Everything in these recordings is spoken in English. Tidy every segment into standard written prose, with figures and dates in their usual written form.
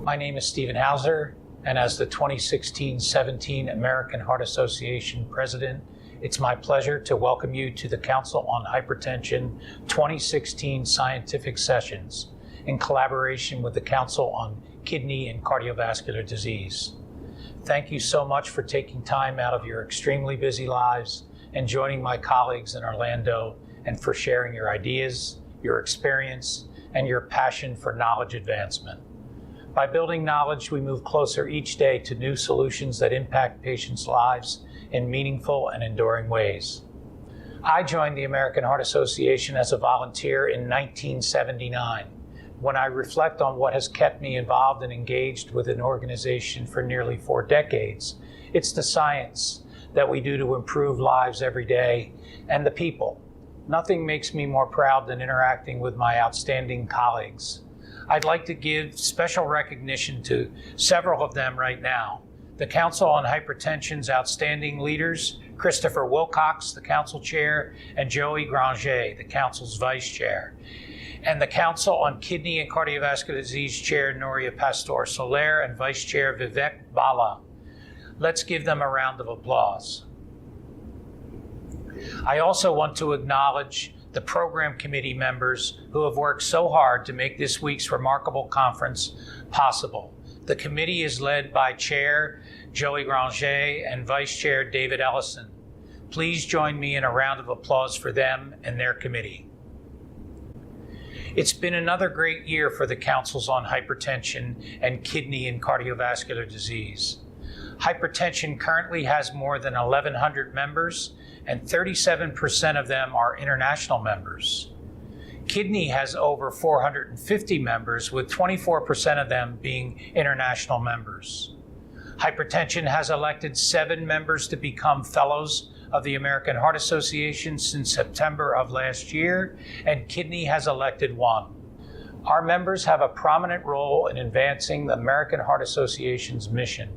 My name is Stephen Hauser, and as the 2016-17 American Heart Association President, it's my pleasure to welcome you to the Council on Hypertension 2016 Scientific Sessions in collaboration with the Council on Kidney and Cardiovascular Disease. Thank you so much for taking time out of your extremely busy lives and joining my colleagues in Orlando, and for sharing your ideas, your experience, and your passion for knowledge advancement. By building knowledge, we move closer each day to new solutions that impact patients' lives in meaningful and enduring ways. I joined the American Heart Association as a volunteer in 1979. When I reflect on what has kept me involved and engaged with an organization for nearly 4 decades, it's the science that we do to improve lives every day, and the people. Nothing makes me more proud than interacting with my outstanding colleagues. I'd like to give special recognition to several of them right now. The Council on Hypertension's outstanding leaders, Christopher Wilcox, the Council Chair, and Joey Granger, the Council's Vice Chair. And the Council on Kidney and Cardiovascular Disease Chair, Nuria Pastor-Soler, and Vice Chair Vivek Bala. Let's give them a round of applause. I also want to acknowledge the program committee members who have worked so hard to make this week's remarkable conference possible. The committee is led by Chair Joey Granger and Vice Chair David Ellison. Please join me in a round of applause for them and their committee. It's been another great year for the Councils on Hypertension and Kidney and Cardiovascular Disease. Hypertension currently has more than 1,100 members, and 37% of them are international members. Kidney has over 450 members, with 24% of them being international members. Hypertension has elected 7 members to become fellows of the American Heart Association since September of last year, and Kidney has elected 1. Our members have a prominent role in advancing the American Heart Association's mission.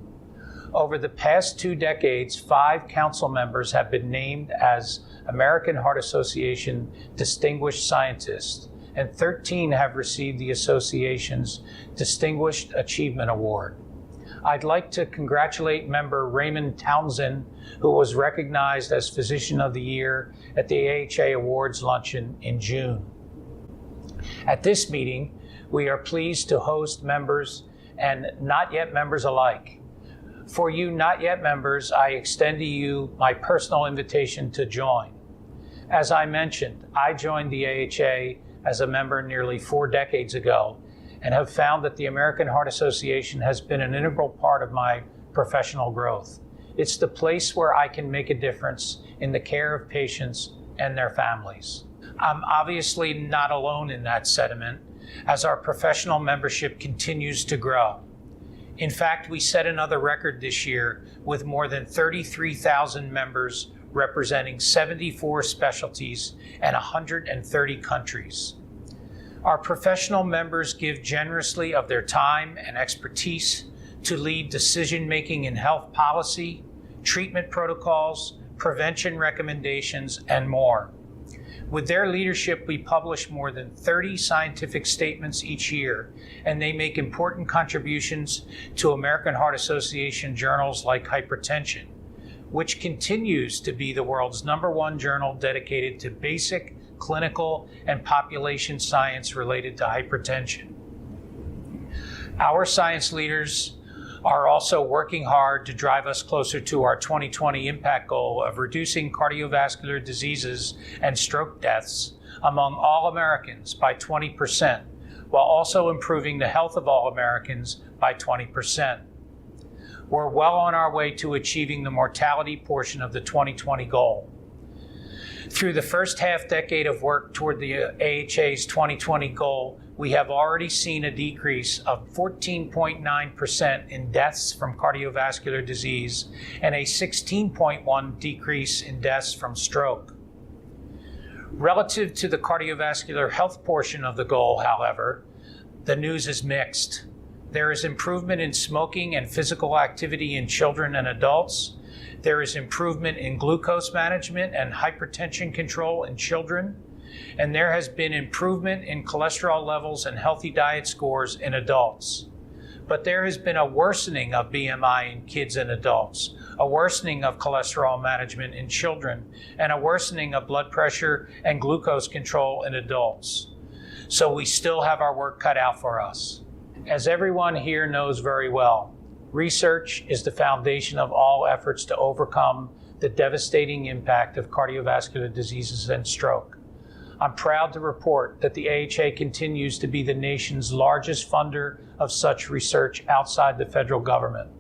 Over the past 2 decades, 5 council members have been named as American Heart Association Distinguished Scientists, and 13 have received the association's Distinguished Achievement Award. I'd like to congratulate member Raymond Townsend, who was recognized as Physician of the Year at the AHA Awards luncheon in June. At this meeting, we are pleased to host members and not yet members alike. For you not yet members, I extend to you my personal invitation to join. As I mentioned, I joined the AHA as a member nearly 4 decades ago and have found that the American Heart Association has been an integral part of my professional growth. It's the place where I can make a difference in the care of patients and their families. I'm obviously not alone in that sentiment, as our professional membership continues to grow. In fact, we set another record this year with more than 33,000 members representing 74 specialties and 130 countries. Our professional members give generously of their time and expertise to lead decision-making in health policy, treatment protocols, prevention recommendations, and more. With their leadership, we publish more than 30 scientific statements each year, and they make important contributions to American Heart Association journals like Hypertension, which continues to be the world's #1 journal dedicated to basic, clinical, and population science related to hypertension. Our science leaders are also working hard to drive us closer to our 2020 impact goal of reducing cardiovascular diseases and stroke deaths among all Americans by 20%, while also improving the health of all Americans by 20%. We're well on our way to achieving the mortality portion of the 2020 goal. Through the first half decade of work toward the AHA's 2020 goal, we have already seen a decrease of 14.9% in deaths from cardiovascular disease and a 16.1% decrease in deaths from stroke. Relative to the cardiovascular health portion of the goal, however, the news is mixed. There is improvement in smoking and physical activity in children and adults. There is improvement in glucose management and hypertension control in children. And there has been improvement in cholesterol levels and healthy diet scores in adults. But there has been a worsening of BMI in kids and adults, a worsening of cholesterol management in children, and a worsening of blood pressure and glucose control in adults. So we still have our work cut out for us. As everyone here knows very well, research is the foundation of all efforts to overcome the devastating impact of cardiovascular diseases and stroke. I'm proud to report that the AHA continues to be the nation's largest funder of such research outside the federal government.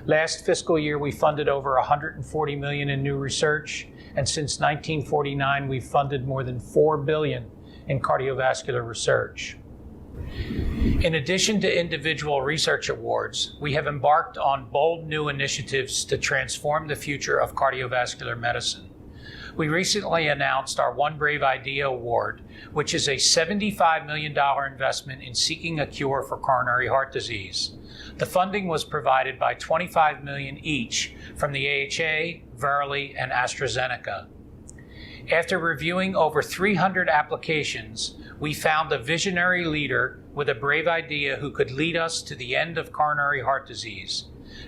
Last fiscal year, we funded over $140 million in new research, and since 1949, we've funded more than $4 billion in cardiovascular research. In addition to individual research awards, we have embarked on bold new initiatives to transform the future of cardiovascular medicine. We recently announced our One Brave Idea Award, which is a $75 million investment in seeking a cure for coronary heart disease. The funding was provided by $25 million each from the AHA, Verily, and AstraZeneca. After reviewing over 300 applications, we found a visionary leader with a brave idea who could lead us to the end of coronary heart disease.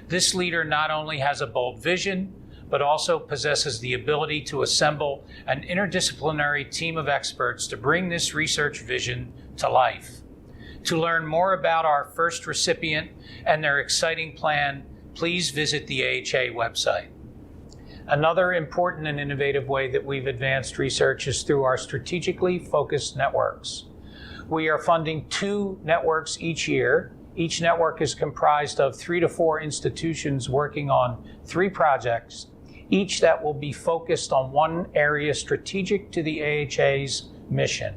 This leader not only has a bold vision, but also possesses the ability to assemble an interdisciplinary team of experts to bring this research vision to life. To learn more about our first recipient and their exciting plan, please visit the AHA website. Another important and innovative way that we've advanced research is through our strategically focused networks. We are funding 2 networks each year. Each network is comprised of 3 to 4 institutions working on 3 projects, each that will be focused on one area strategic to the AHA's mission.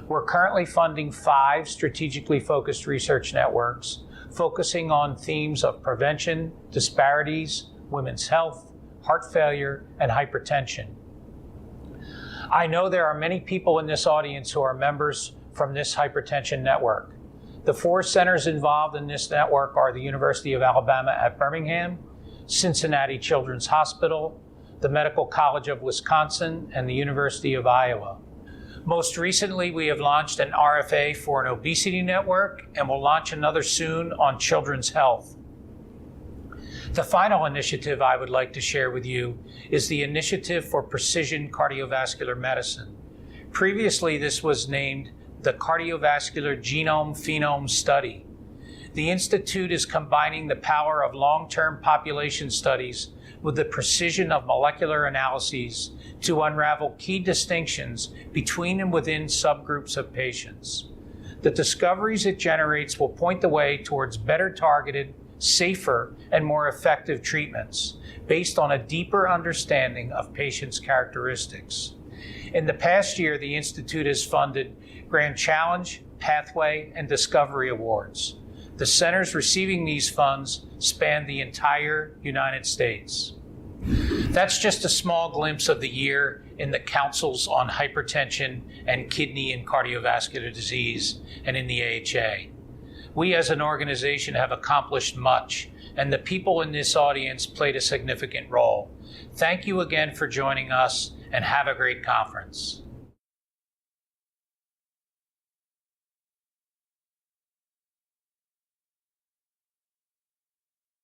We're currently funding 5 strategically focused research networks, focusing on themes of prevention, disparities, women's health, heart failure, and hypertension. I know there are many people in this audience who are members from this hypertension network. The 4 centers involved in this network are the University of Alabama at Birmingham, Cincinnati Children's Hospital, the Medical College of Wisconsin, and the University of Iowa. Most recently, we have launched an RFA for an obesity network, and will launch another soon on children's health. The final initiative I would like to share with you is the Initiative for Precision Cardiovascular Medicine. Previously, this was named the Cardiovascular Genome-Phenome Study. The Institute is combining the power of long-term population studies with the precision of molecular analyses to unravel key distinctions between and within subgroups of patients. The discoveries it generates will point the way towards better targeted, safer, and more effective treatments based on a deeper understanding of patients' characteristics. In the past year, the Institute has funded Grand Challenge, Pathway, and Discovery Awards. The centers receiving these funds span the entire United States. That's just a small glimpse of the year in the councils on hypertension and kidney and cardiovascular disease and in the AHA. We as an organization have accomplished much, and the people in this audience played a significant role. Thank you again for joining us, and have a great conference.